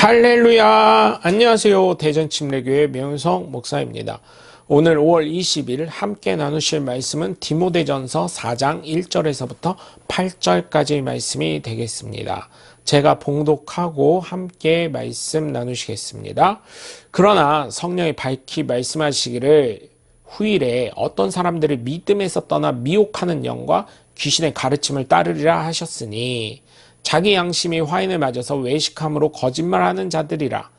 할렐루야! 안녕하세요. 대전침례교회 명성 목사입니다. 오늘 5월 20일 함께 나누실 말씀은 디모데전서 4장 1절에서부터 8절까지의 말씀이 되겠습니다. 제가 봉독하고 함께 말씀 나누시겠습니다. 그러나 성령이 밝히 말씀하시기를 후일에 어떤 사람들이 믿음에서 떠나 미혹하는 영과 귀신의 가르침을 따르리라 하셨으니 자기 양심이 화인을 맞아서 외식함으로 거짓말하는 자들이라.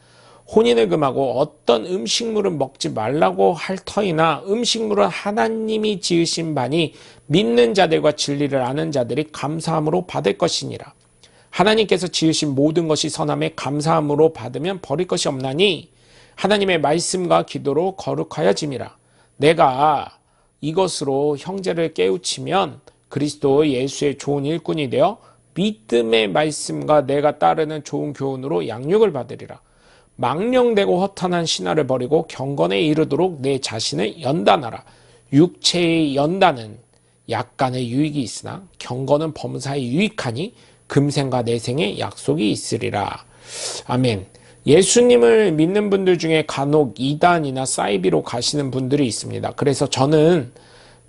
혼인을 금하고 어떤 음식물은 먹지 말라고 할 터이나 음식물은 하나님이 지으신 바니 믿는 자들과 진리를 아는 자들이 감사함으로 받을 것이니라. 하나님께서 지으신 모든 것이 선함에 감사함으로 받으면 버릴 것이 없나니 하나님의 말씀과 기도로 거룩하여짐이라. 내가 이것으로 형제를 깨우치면 그리스도 예수의 좋은 일꾼이 되어 믿음의 말씀과 내가 따르는 좋은 교훈으로 양육을 받으리라. 망령되고 허탄한 신화를 버리고 경건에 이르도록 내 자신을 연단하라. 육체의 연단은 약간의 유익이 있으나 경건은 범사에 유익하니 금생과 내생에 약속이 있으리라. 아멘. 예수님을 믿는 분들 중에 간혹 이단이나 사이비로 가시는 분들이 있습니다. 그래서 저는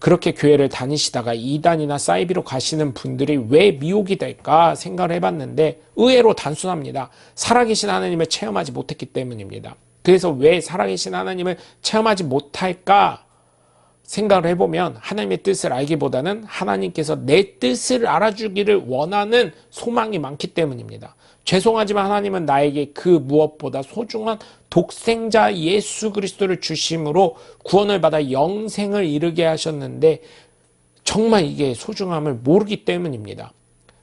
그렇게 교회를 다니시다가 이단이나 사이비로 가시는 분들이 왜 미혹이 될까 생각을 해봤는데 의외로 단순합니다. 살아계신 하나님을 체험하지 못했기 때문입니다. 그래서 왜 살아계신 하나님을 체험하지 못할까 생각을 해보면 하나님의 뜻을 알기보다는 하나님께서 내 뜻을 알아주기를 원하는 소망이 많기 때문입니다. 죄송하지만 하나님은 나에게 그 무엇보다 소중한 독생자 예수 그리스도를 주심으로 구원을 받아 영생을 이루게 하셨는데 정말 이게 소중함을 모르기 때문입니다.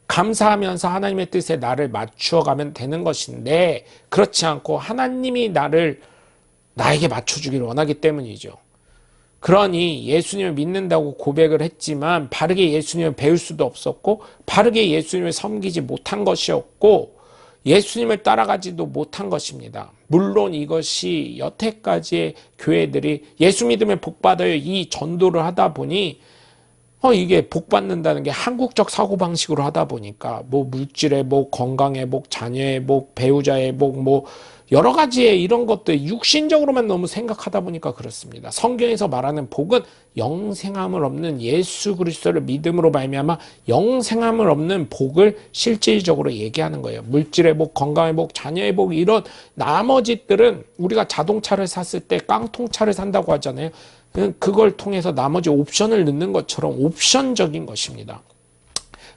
감사하면서 하나님의 뜻에 나를 맞추어 가면 되는 것인데 그렇지 않고 하나님이 나에게 맞춰주기를 원하기 때문이죠. 그러니 예수님을 믿는다고 고백을 했지만 바르게 예수님을 배울 수도 없었고 바르게 예수님을 섬기지 못한 것이었고 예수님을 따라가지도 못한 것입니다. 물론 이것이 여태까지의 교회들이 예수 믿으면 복받아요 이 전도를 하다 보니 이게 복받는다는 게 한국적 사고방식으로 하다 보니까 뭐 물질의 복, 건강의 복, 자녀의 복, 배우자의 복, 뭐 여러 가지의 이런 것들 육신적으로만 너무 생각하다 보니까 그렇습니다. 성경에서 말하는 복은 영생함을 없는 예수 그리스도를 믿음으로 말미암아 영생함을 없는 복을 실질적으로 얘기하는 거예요. 물질의 복, 건강의 복, 자녀의 복 이런 나머지들은 우리가 자동차를 샀을 때 깡통차를 산다고 하잖아요. 그걸 통해서 나머지 옵션을 넣는 것처럼 옵션적인 것입니다.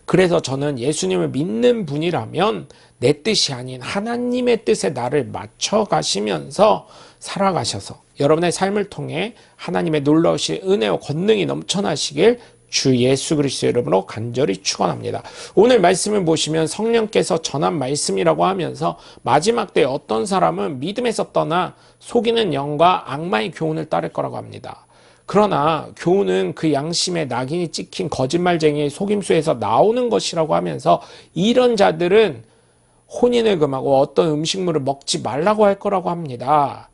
그래서 저는 예수님을 믿는 분이라면 내 뜻이 아닌 하나님의 뜻에 나를 맞춰 가시면서 살아가셔서 여러분의 삶을 통해 하나님의 놀라우신 은혜와 권능이 넘쳐나시길 주 예수 그리스도의 이름으로 간절히 축원합니다. 오늘 말씀을 보시면 성령께서 전한 말씀이라고 하면서 마지막 때에 어떤 사람은 믿음에서 떠나 속이는 영과 악마의 교훈을 따를 거라고 합니다. 그러나 교훈은 그 양심에 낙인이 찍힌 거짓말쟁이의 속임수에서 나오는 것이라고 하면서 이런 자들은 혼인을 금하고 어떤 음식물을 먹지 말라고 할 거라고 합니다.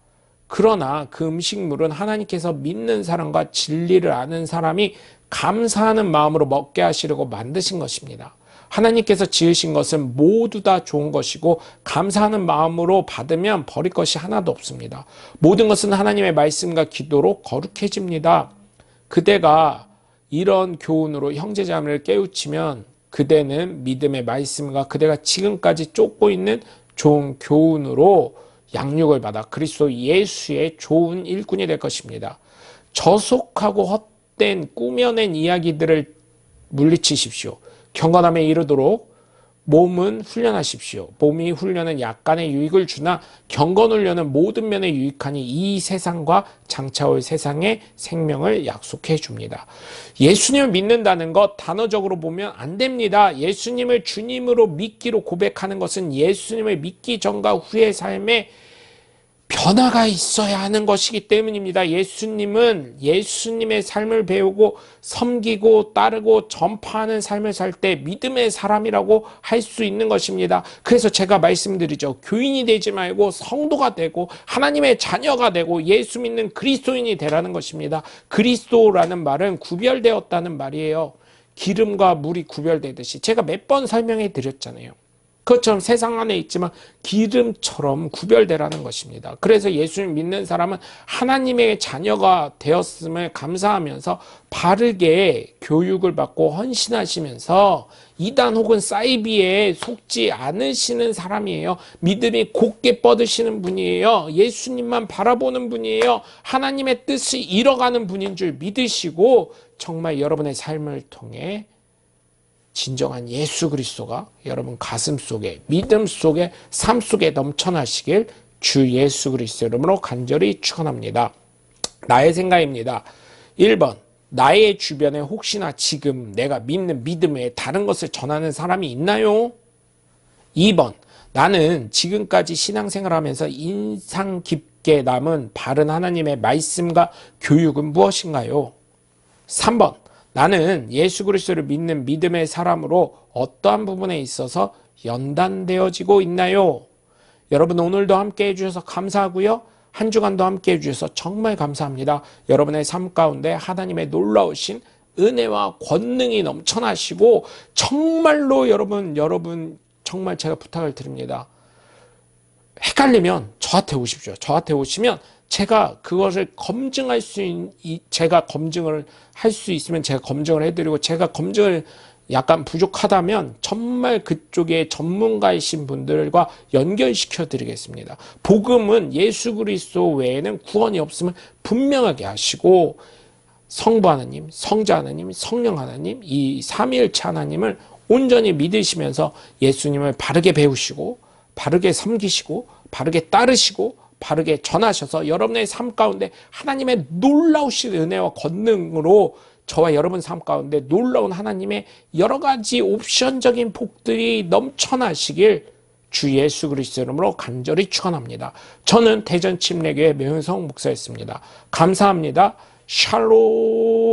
그러나 그 음식물은 하나님께서 믿는 사람과 진리를 아는 사람이 감사하는 마음으로 먹게 하시려고 만드신 것입니다. 하나님께서 지으신 것은 모두 다 좋은 것이고 감사하는 마음으로 받으면 버릴 것이 하나도 없습니다. 모든 것은 하나님의 말씀과 기도로 거룩해집니다. 그대가 이런 교훈으로 형제자매를 깨우치면 그대는 믿음의 말씀과 그대가 지금까지 쫓고 있는 좋은 교훈으로 양육을 받아 그리스도 예수의 좋은 일꾼이 될 것입니다. 저속하고 헛된 꾸며낸 이야기들을 물리치십시오. 경건함에 이르도록 몸은 훈련하십시오. 몸이 훈련은 약간의 유익을 주나 경건 훈련은 모든 면에 유익하니 이 세상과 장차올 세상의 생명을 약속해 줍니다. 예수님을 믿는다는 것 단어적으로 보면 안 됩니다. 예수님을 주님으로 믿기로 고백하는 것은 예수님을 믿기 전과 후의 삶에 변화가 있어야 하는 것이기 때문입니다. 예수님은 예수님의 삶을 배우고 섬기고 따르고 전파하는 삶을 살 때 믿음의 사람이라고 할 수 있는 것입니다. 그래서 제가 말씀드리죠. 교인이 되지 말고 성도가 되고 하나님의 자녀가 되고 예수 믿는 그리스도인이 되라는 것입니다. 그리스도라는 말은 구별되었다는 말이에요. 기름과 물이 구별되듯이 제가 몇 번 설명해 드렸잖아요. 그것처럼 세상 안에 있지만 기름처럼 구별되라는 것입니다. 그래서 예수님 믿는 사람은 하나님의 자녀가 되었음을 감사하면서 바르게 교육을 받고 헌신하시면서 이단 혹은 사이비에 속지 않으시는 사람이에요. 믿음이 곧게 뻗으시는 분이에요. 예수님만 바라보는 분이에요. 하나님의 뜻을 이뤄가는 분인 줄 믿으시고 정말 여러분의 삶을 통해 진정한 예수 그리스도가 여러분 가슴 속에, 믿음 속에, 삶 속에 넘쳐나시길 주 예수 그리스도 이름으로 간절히 축원합니다. 나의 생각입니다. 1번, 나의 주변에 혹시나 지금 내가 믿는 믿음에 다른 것을 전하는 사람이 있나요? 2번, 나는 지금까지 신앙생활하면서 인상 깊게 남은 바른 하나님의 말씀과 교육은 무엇인가요? 3번, 나는 예수 그리스도를 믿는 믿음의 사람으로 어떠한 부분에 있어서 연단되어지고 있나요? 여러분 오늘도 함께 해주셔서 감사하고요. 한 주간도 함께 해주셔서 정말 감사합니다. 여러분의 삶 가운데 하나님의 놀라우신 은혜와 권능이 넘쳐나시고 정말로 여러분 정말 제가 부탁을 드립니다. 헷갈리면 저한테 오십시오. 저한테 오시면 제가 그것을 검증할 수 제가 검증을 할 수 있으면 제가 검증을 해드리고 제가 검증을 약간 부족하다면 정말 그쪽에 전문가이신 분들과 연결시켜 드리겠습니다. 복음은 예수 그리스도 외에는 구원이 없음을 분명하게 하시고 성부 하나님, 성자 하나님, 성령 하나님 이 삼위일체 하나님을 온전히 믿으시면서 예수님을 바르게 배우시고 바르게 섬기시고 바르게 따르시고 바르게 전하셔서 여러분의 삶 가운데 하나님의 놀라우신 은혜와 권능으로 저와 여러분 삶 가운데 놀라운 하나님의 여러 가지 옵션적인 복들이 넘쳐나시길 주 예수 그리스도 이름으로 간절히 축원합니다. 저는 대전 침례교회 명현성 목사였습니다. 감사합니다. 샬롬.